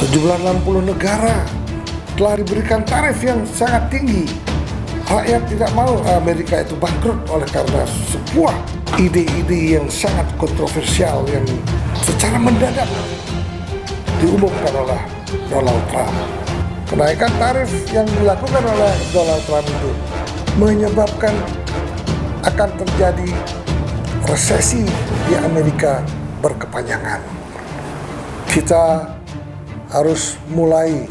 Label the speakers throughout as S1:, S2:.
S1: Sejumlah 60 negara telah diberikan tarif yang sangat tinggi. Rakyat tidak mau Amerika itu bangkrut oleh karena sebuah ide-ide yang sangat kontroversial yang secara mendadak diumumkan oleh Donald Trump. Kenaikan tarif yang dilakukan oleh Donald Trump itu menyebabkan akan terjadi resesi di Amerika berkepanjangan. Kita harus mulai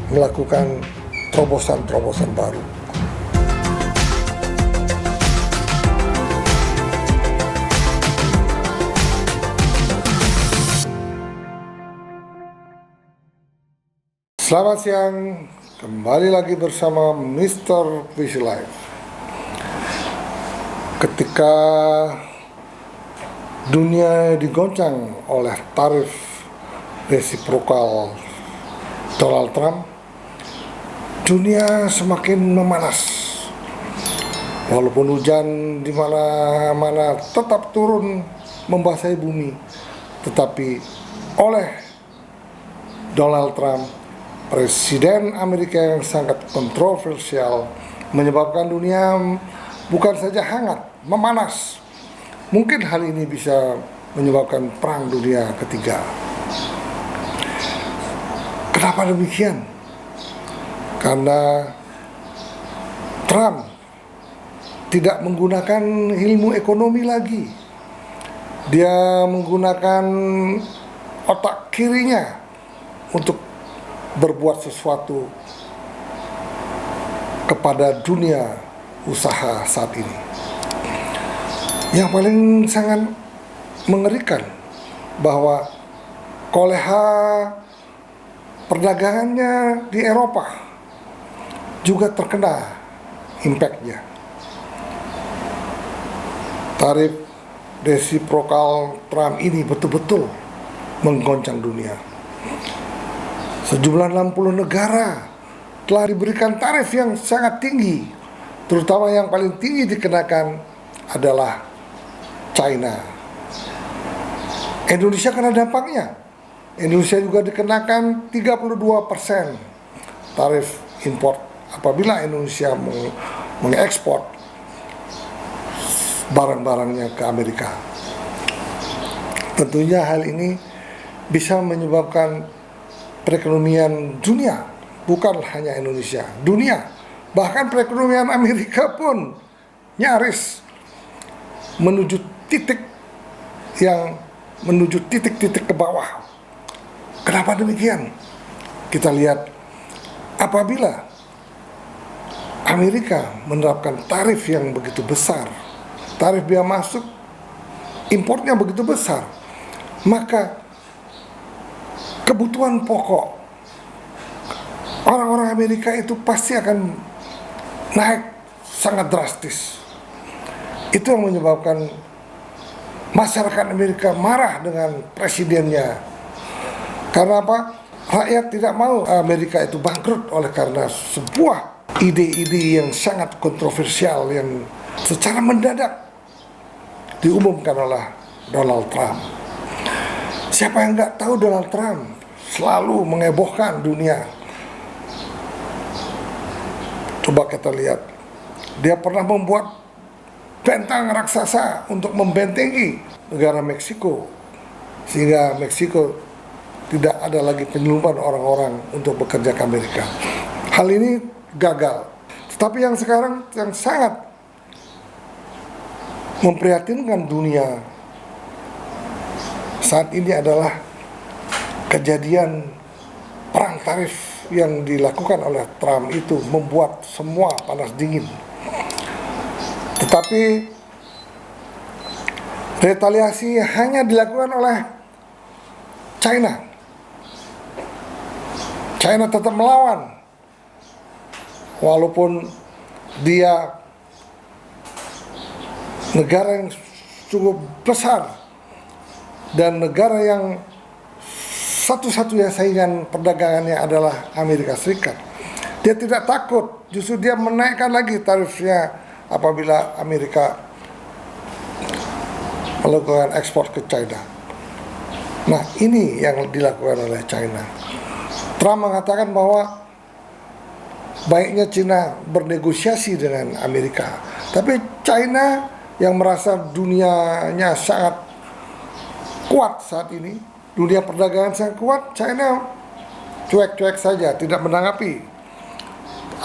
S1: melakukan terobosan-terobosan baru. Selamat siang, kembali lagi bersama Mr. Visi Live. Ketika dunia digoncang oleh tarif resiprokal Donald Trump, dunia semakin memanas. Walaupun hujan di mana-mana tetap turun membasahi bumi, tetapi oleh Donald Trump, Presiden Amerika yang sangat kontroversial, menyebabkan dunia bukan saja hangat, memanas. Mungkin hal ini bisa menyebabkan perang dunia ketiga. Kenapa demikian? Karena Trump tidak menggunakan ilmu ekonomi lagi. Dia menggunakan otak kirinya untuk berbuat sesuatu kepada dunia usaha saat ini. Yang paling sangat mengerikan bahwa koleha perdagangannya di Eropa juga terkena impact-nya. Tarif resiprokal Trump ini betul-betul menggoncang dunia. Sejumlah 60 negara telah diberikan tarif yang sangat tinggi, terutama yang paling tinggi dikenakan adalah China. Indonesia kena dampaknya. Indonesia juga dikenakan 32% tarif import apabila Indonesia mengekspor barang-barangnya ke Amerika. Tentunya hal ini bisa menyebabkan perekonomian dunia, bukan hanya Indonesia, dunia, bahkan perekonomian Amerika pun nyaris menuju titik ke bawah. Kenapa demikian? Kita lihat apabila Amerika menerapkan tarif yang begitu besar, tarif biaya masuk, importnya begitu besar, maka kebutuhan pokok orang-orang Amerika itu pasti akan naik sangat drastis. Itu yang menyebabkan masyarakat Amerika marah dengan presidennya. Karena apa? Rakyat tidak mau Amerika itu bangkrut oleh karena sebuah ide-ide yang sangat kontroversial yang secara mendadak diumumkan oleh Donald Trump. Siapa yang nggak tahu Donald Trump selalu mengebohkan dunia. Coba kita lihat, dia pernah membuat bentang raksasa untuk membentengi negara Meksiko, sehingga Meksiko tidak ada lagi penyelundupan orang-orang untuk bekerja ke Amerika. Hal ini gagal. Tetapi yang sekarang yang sangat memprihatinkan dunia saat ini adalah kejadian perang tarif yang dilakukan oleh Trump itu membuat semua panas dingin. Tetapi retaliasi hanya dilakukan oleh China. China tetap melawan, walaupun dia negara yang cukup besar dan negara yang satu-satunya saingan perdagangannya adalah Amerika Serikat. Dia tidak takut, justru dia menaikkan lagi tarifnya apabila Amerika melakukan ekspor ke China. Nah, ini yang dilakukan oleh China. Trump mengatakan bahwa baiknya Cina bernegosiasi dengan Amerika. Tapi China yang merasa dunianya sangat kuat saat ini, dunia perdagangan sangat kuat, China cuek-cuek saja, tidak menanggapi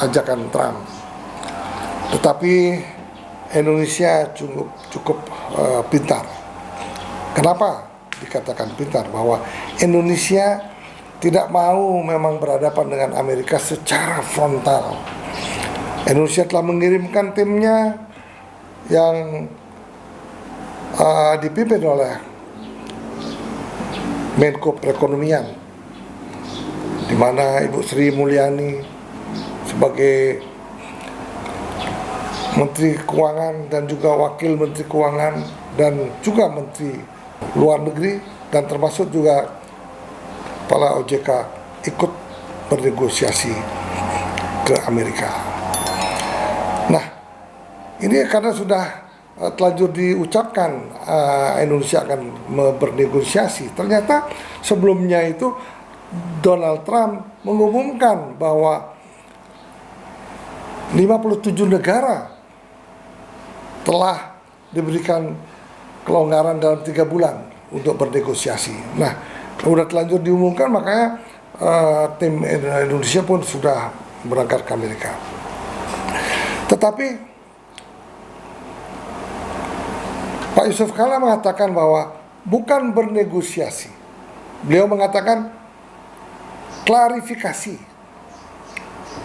S1: ajakan Trump. Tetapi Indonesia cukup pintar. Kenapa dikatakan pintar? Bahwa Indonesia tidak mau memang berhadapan dengan Amerika secara frontal. Indonesia telah mengirimkan timnya yang dipimpin oleh Menko Perekonomian, di mana Ibu Sri Mulyani sebagai Menteri Keuangan dan juga Wakil Menteri Keuangan dan juga Menteri Luar Negeri dan termasuk juga Kepala OJK ikut bernegosiasi ke Amerika. Nah, ini karena sudah telanjur diucapkan Indonesia akan bernegosiasi. Ternyata sebelumnya itu Donald Trump mengumumkan bahwa 57 negara telah diberikan kelonggaran dalam 3 bulan untuk bernegosiasi. Nah, sudah telanjur diumumkan, makanya tim Indonesia pun sudah berangkat ke Amerika. Tetapi Pak Yusuf Kalla mengatakan bahwa bukan bernegosiasi. Beliau mengatakan klarifikasi.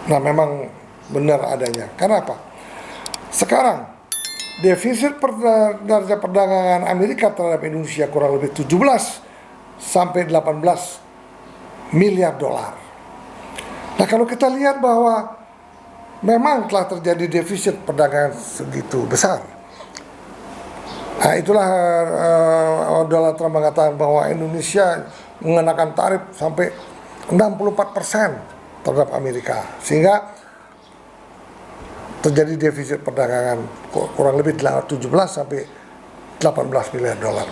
S1: Nah, memang benar adanya. Kenapa? Sekarang defisit neraca perdagangan Amerika terhadap Indonesia kurang lebih 17 sampai 18 miliar dolar. Nah, kalau kita lihat bahwa memang telah terjadi defisit perdagangan segitu besar. Nah, itulah Donald Trump mengatakan bahwa Indonesia mengenakan tarif sampai 64% terhadap Amerika, sehingga terjadi defisit perdagangan kurang lebih 17 sampai 18 miliar dolar.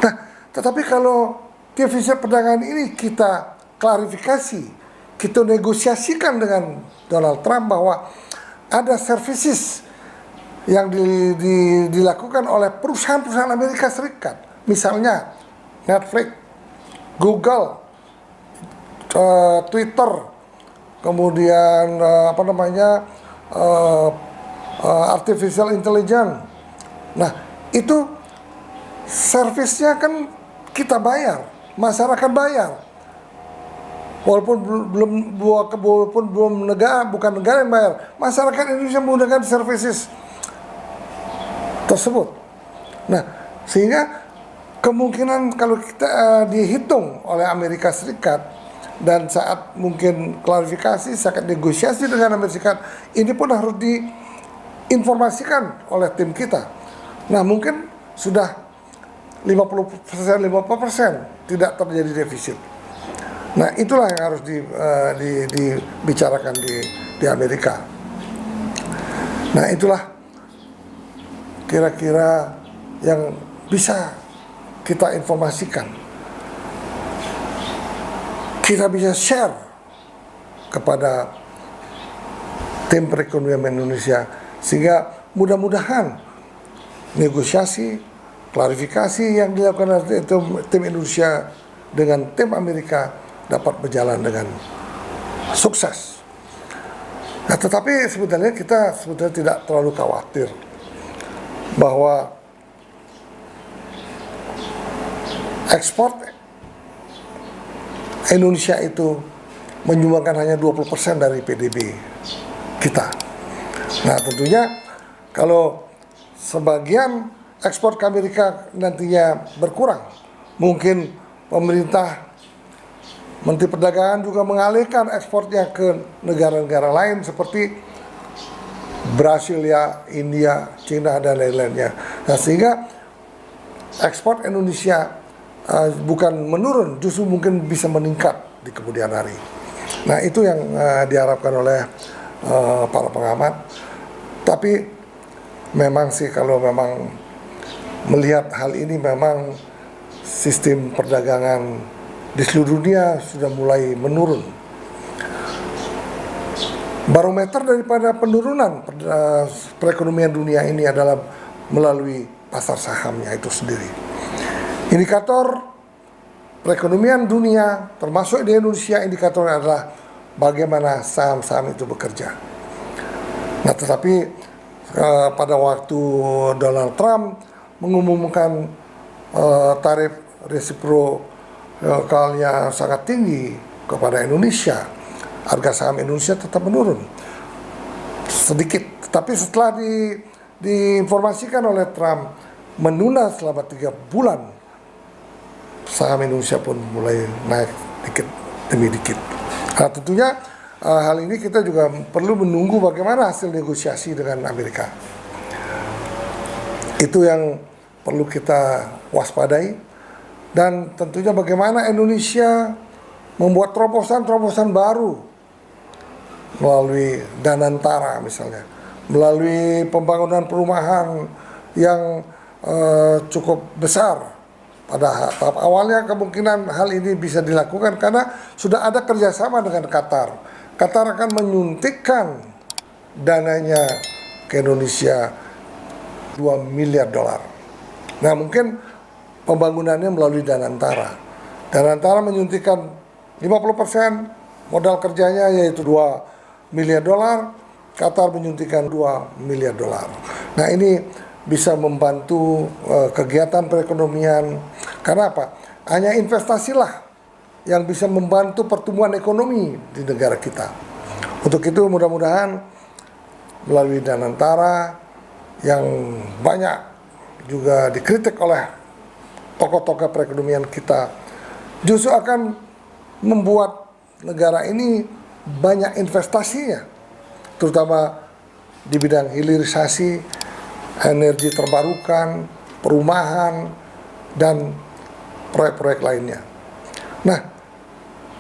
S1: Nah, tetapi kalau defisit perdagangan ini kita klarifikasi, kita negosiasikan dengan Donald Trump bahwa ada services yang dilakukan oleh perusahaan-perusahaan Amerika Serikat, misalnya Netflix, Google, Twitter, kemudian artificial intelligence. Nah, itu servisnya kan kita bayar, masyarakat bayar. Walaupun bukan negara yang bayar, masyarakat Indonesia menggunakan services tersebut. Nah, sehingga kemungkinan kalau kita dihitung oleh Amerika Serikat dan saat mungkin klarifikasi, saat negosiasi dengan Amerika Serikat, ini pun harus diinformasikan oleh tim kita. Nah, mungkin sudah 50% tidak terjadi defisit. Nah, itulah yang harus dibicarakan di Amerika. Nah, itulah kira-kira yang bisa kita informasikan. Kita bisa share kepada tim perekonomian Indonesia, sehingga mudah-mudahan negosiasi, klarifikasi yang dilakukan oleh tim Indonesia dengan tim Amerika dapat berjalan dengan sukses. Nah, tetapi sebenarnya kita tidak terlalu khawatir bahwa ekspor Indonesia itu menyumbangkan hanya 20% dari PDB kita. Nah, tentunya kalau sebagian ekspor ke Amerika nantinya berkurang, mungkin pemerintah, Menteri Perdagangan juga mengalihkan ekspornya ke negara-negara lain seperti Brasilia, India, Cina, dan lain-lainnya. Nah, sehingga ekspor Indonesia bukan menurun, justru mungkin bisa meningkat di kemudian hari. Nah, itu yang diharapkan oleh para pengamat. Tapi memang sih, kalau memang melihat hal ini, memang sistem perdagangan di seluruh dunia sudah mulai menurun. Barometer daripada penurunan perekonomian dunia ini adalah melalui pasar sahamnya itu sendiri. Indikator perekonomian dunia termasuk di Indonesia, indikatornya adalah bagaimana saham-saham itu bekerja. Nah, tetapi pada waktu Donald Trump mengumumkan tarif resiprokalnya sangat tinggi kepada Indonesia, harga saham Indonesia tetap menurun sedikit. Tapi setelah diinformasikan oleh Trump menunda selama 3 bulan, saham Indonesia pun mulai naik dikit demi dikit. Nah, tentunya hal ini kita juga perlu menunggu bagaimana hasil negosiasi dengan Amerika. Itu yang perlu kita waspadai, dan tentunya bagaimana Indonesia membuat terobosan-terobosan baru melalui Danantara misalnya, melalui pembangunan perumahan yang cukup besar. Pada tahap awalnya kemungkinan hal ini bisa dilakukan karena sudah ada kerjasama dengan Qatar. Qatar akan menyuntikkan dananya ke Indonesia $2 miliar. Nah, mungkin pembangunannya melalui Danantara. Danantara menyuntikkan 50% modal kerjanya, yaitu $2 miliar. Qatar menyuntikkan $2 miliar. Nah, ini bisa membantu kegiatan perekonomian. Karena apa? Hanya investasilah yang bisa membantu pertumbuhan ekonomi di negara kita. Untuk itu mudah-mudahan melalui Danantara yang banyak juga dikritik oleh tokoh-tokoh perekonomian kita, justru akan membuat negara ini banyak investasinya, terutama di bidang hilirisasi, energi terbarukan, perumahan, dan proyek-proyek lainnya. Nah,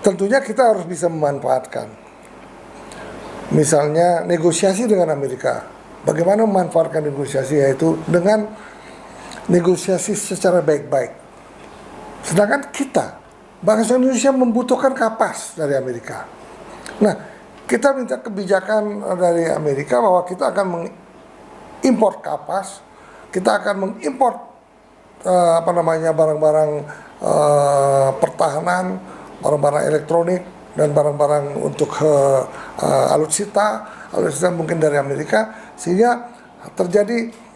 S1: tentunya kita harus bisa memanfaatkan, misalnya negosiasi dengan Amerika. Bagaimana memanfaatkan negosiasi, yaitu dengan negosiasi secara baik-baik. Sedangkan kita, bangsa Indonesia membutuhkan kapas dari Amerika. Nah, kita minta kebijakan dari Amerika bahwa kita akan mengimpor kapas, kita akan mengimpor barang-barang pertahanan, barang-barang elektronik, dan barang-barang untuk alutsista mungkin dari Amerika, sehingga terjadi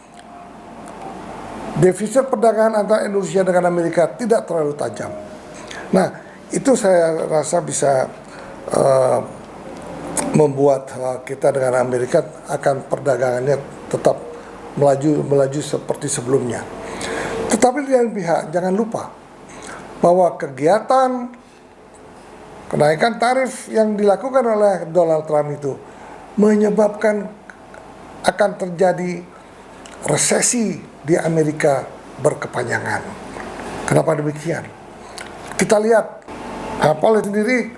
S1: defisit perdagangan antara Indonesia dengan Amerika tidak terlalu tajam. Nah, itu saya rasa bisa membuat kita dengan Amerika akan perdagangannya tetap melaju seperti sebelumnya. Tetapi di lain pihak jangan lupa bahwa kegiatan kenaikan tarif yang dilakukan oleh Donald Trump itu menyebabkan akan terjadi resesi di Amerika berkepanjangan. Kenapa demikian? Kita lihat Apple sendiri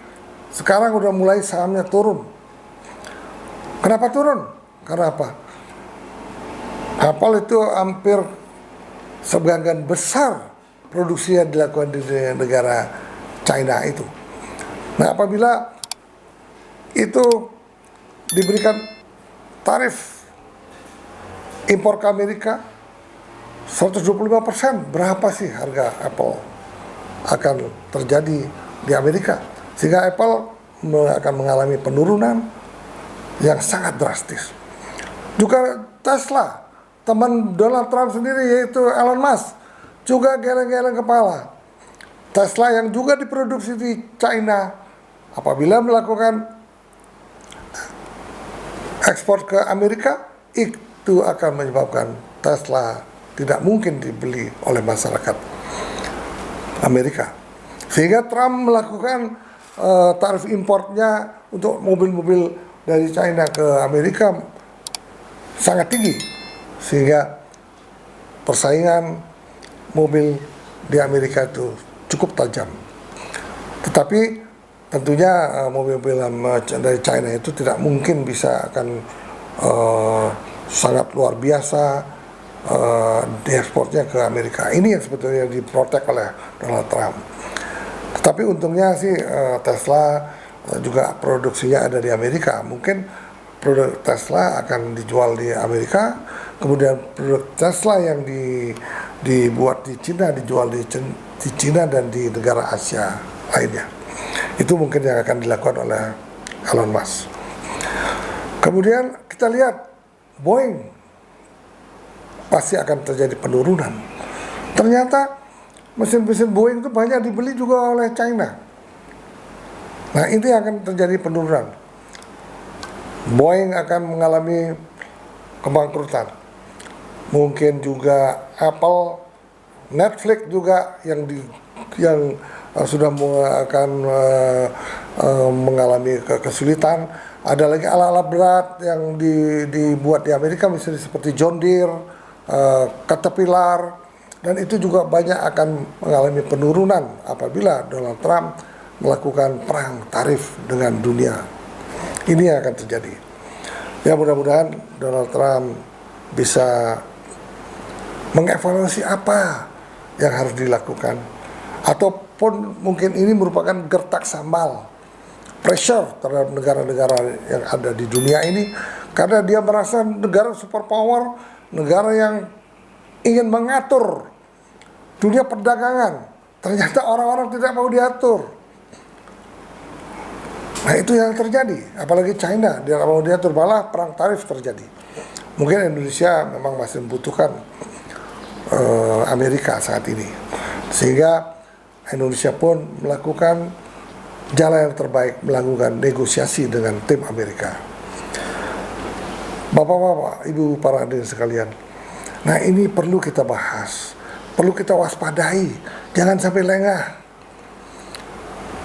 S1: sekarang udah mulai sahamnya turun. Kenapa turun? Karena apa? Apple itu hampir sebagian besar produksi yang dilakukan di negara China itu. Nah, apabila itu diberikan tarif impor ke Amerika 125%, berapa sih harga Apple akan terjadi di Amerika? Sehingga Apple akan mengalami penurunan yang sangat drastis. Juga Tesla, teman Donald Trump sendiri yaitu Elon Musk, juga geleng-geleng kepala. Tesla yang juga diproduksi di China, apabila melakukan ekspor ke Amerika, itu akan menyebabkan Tesla tidak mungkin dibeli oleh masyarakat Amerika. Sehingga Trump melakukan tarif importnya untuk mobil-mobil dari China ke Amerika sangat tinggi, sehingga persaingan mobil di Amerika itu cukup tajam. Tetapi tentunya mobil-mobil dari China itu tidak mungkin bisa akan sangat luar biasa diekspornya ke Amerika. Ini yang sebetulnya diprotek oleh Donald Trump. Tetapi untungnya sih Tesla juga produksinya ada di Amerika. Mungkin produk Tesla akan dijual di Amerika, kemudian produk Tesla yang dibuat di Cina dijual di Cina dan di negara Asia lainnya. Itu mungkin yang akan dilakukan oleh Elon Musk. Kemudian kita lihat Boeing pasti akan terjadi penurunan. Ternyata mesin-mesin Boeing itu banyak dibeli juga oleh China. Nah, ini akan terjadi penurunan. Boeing akan mengalami kebangkrutan. Mungkin juga Apple, Netflix juga yang sudah akan mengalami kesulitan. Ada lagi alat-alat berat yang dibuat di Amerika, misalnya seperti John Deere, Caterpillar, dan itu juga banyak akan mengalami penurunan apabila Donald Trump melakukan perang tarif dengan dunia. Ini yang akan terjadi. Ya, mudah-mudahan Donald Trump bisa mengevaluasi apa yang harus dilakukan, ataupun mungkin ini merupakan gertak sambal pressure terhadap negara-negara yang ada di dunia ini, karena dia merasa negara superpower, negara yang ingin mengatur dunia perdagangan. Ternyata orang-orang tidak mau diatur. Nah, itu yang terjadi. Apalagi China, dia tidak mau diatur, malah perang tarif terjadi. Mungkin Indonesia memang masih membutuhkan Amerika saat ini, sehingga Indonesia pun melakukan jalan yang terbaik, melakukan negosiasi dengan tim Amerika. Bapak-bapak, ibu para hadirin sekalian, nah ini perlu kita bahas, perlu kita waspadai, jangan sampai lengah.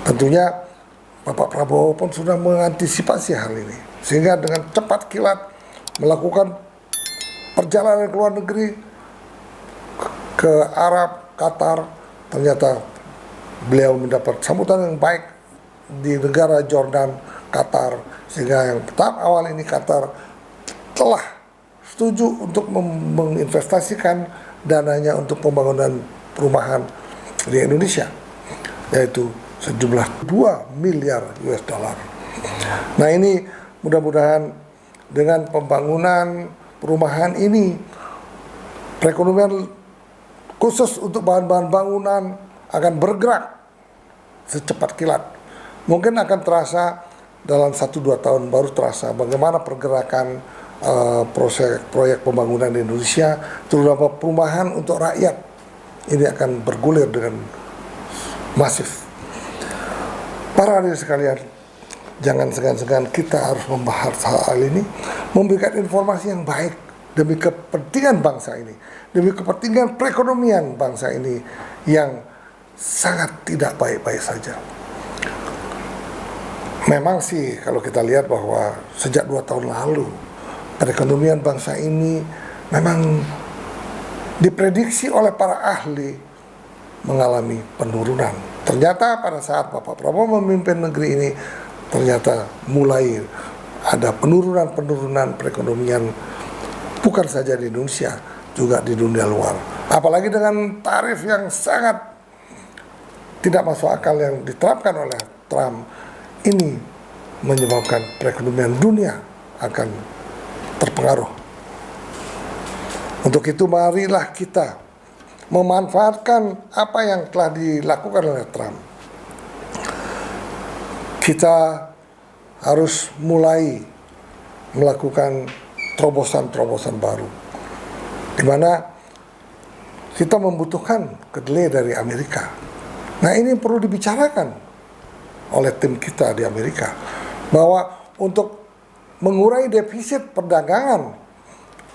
S1: Tentunya Bapak Prabowo pun sudah mengantisipasi hal ini, sehingga dengan cepat kilat melakukan perjalanan ke luar negeri, ke Arab, Qatar. Ternyata beliau mendapat sambutan yang baik di negara Jordan, Qatar, sehingga yang tahap awal ini Qatar telah setuju untuk menginvestasikan dananya untuk pembangunan perumahan di Indonesia, yaitu sejumlah 2 miliar US dollar. Nah, ini mudah-mudahan dengan pembangunan perumahan ini, perekonomian khusus untuk bahan-bahan bangunan akan bergerak secepat kilat. Mungkin akan terasa dalam 1-2 tahun, baru terasa bagaimana pergerakan proyek pembangunan di Indonesia, terutama perumahan untuk rakyat. Ini akan bergulir dengan masif. Para hadirin sekalian, jangan segan-segan kita harus membahas hal ini, memberikan informasi yang baik demi kepentingan bangsa ini, demi kepentingan perekonomian bangsa ini yang sangat tidak baik-baik saja. Memang sih kalau kita lihat bahwa sejak 2 tahun lalu perekonomian bangsa ini memang diprediksi oleh para ahli mengalami penurunan. Ternyata pada saat Bapak Prabowo memimpin negeri ini, ternyata mulai ada penurunan perekonomian, bukan saja di Indonesia, juga di dunia luar. Apalagi dengan tarif yang sangat tidak masuk akal yang diterapkan oleh Trump, ini menyebabkan perekonomian dunia akan terpengaruh. Untuk itu marilah kita memanfaatkan apa yang telah dilakukan oleh Trump. Kita harus mulai melakukan terobosan-terobosan baru, di mana kita membutuhkan kedelai dari Amerika. Nah, ini perlu dibicarakan oleh tim kita di Amerika, bahwa untuk mengurai defisit perdagangan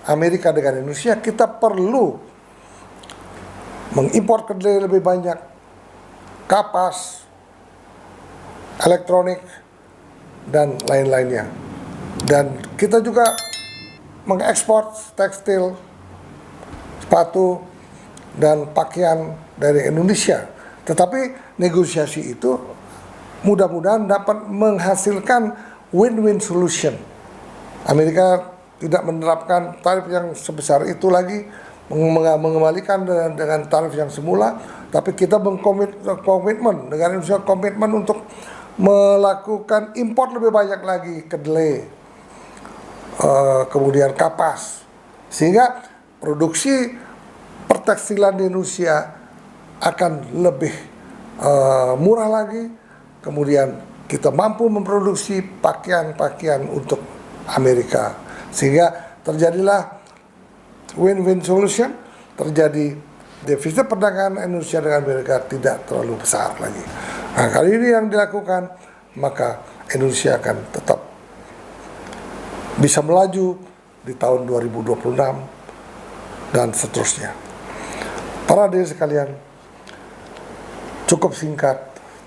S1: Amerika dengan Indonesia, kita perlu mengimpor kedelai lebih banyak, kapas, elektronik, dan lain-lainnya. Dan kita juga mengekspor tekstil, sepatu, dan pakaian dari Indonesia. Tetapi negosiasi itu mudah-mudahan dapat menghasilkan win-win solution. Amerika tidak menerapkan tarif yang sebesar itu lagi, mengembalikan dengan tarif yang semula, tapi kita komitmen dengan Indonesia, komitmen untuk melakukan import lebih banyak lagi kedelai, kemudian kapas, sehingga produksi pertekstilan di Indonesia akan lebih murah lagi. Kemudian kita mampu memproduksi pakaian-pakaian untuk Amerika, sehingga terjadilah win-win solution. Terjadi devisa perdagangan Indonesia dengan Amerika tidak terlalu besar lagi. Nah, kali ini yang dilakukan, maka Indonesia akan tetap bisa melaju di tahun 2026 dan seterusnya. Para hadirin sekalian, cukup singkat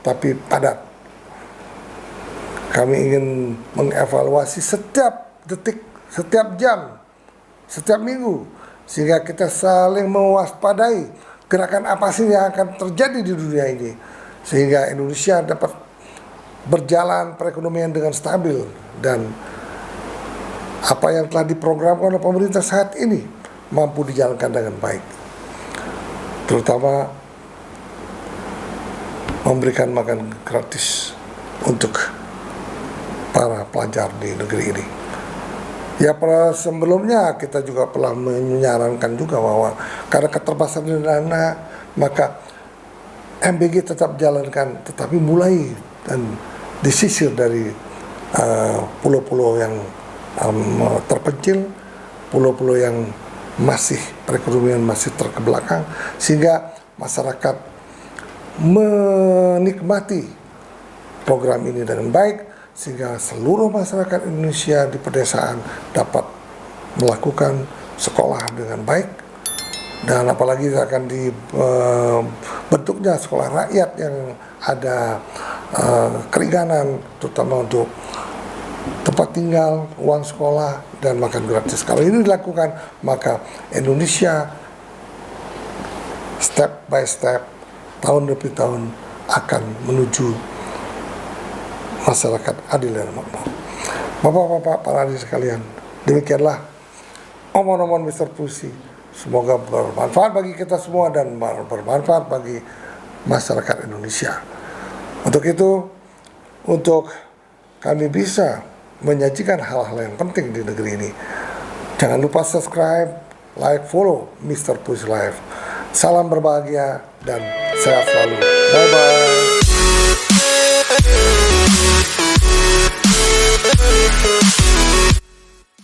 S1: tapi padat. Kami ingin mengevaluasi setiap detik, setiap jam, setiap minggu, sehingga kita saling mewaspadai gerakan apa sih yang akan terjadi di dunia ini, sehingga Indonesia dapat berjalan perekonomian dengan stabil dan apa yang telah diprogramkan oleh pemerintah saat ini mampu dijalankan dengan baik, terutama memberikan makan gratis untuk para pelajar di negeri ini. Ya, pada sebelumnya kita juga telah menyarankan juga bahwa karena keterbatasan dana, maka MBG tetap jalankan, tetapi mulai dan disisir dari pulau-pulau yang terpencil, pulau-pulau yang masih perekonomian masih terkebelakang, sehingga masyarakat menikmati program ini dengan baik, sehingga seluruh masyarakat Indonesia di pedesaan dapat melakukan sekolah dengan baik. Dan apalagi akan dibentuknya sekolah rakyat yang ada keringanan, terutama untuk tempat tinggal, uang sekolah, dan makan gratis. Kalau ini dilakukan, maka Indonesia step by step, tahun demi tahun akan menuju masyarakat adil dan makmur. Bapak-bapak, para hadirin sekalian, demikianlah omong-omong Mr. Pusi. Semoga bermanfaat bagi kita semua dan bermanfaat bagi masyarakat Indonesia. Untuk itu, untuk kami bisa menyajikan hal-hal yang penting di negeri ini, jangan lupa subscribe, like, follow Mr. Pusi Live. Salam berbahagia dan sehat selalu. Bye-bye.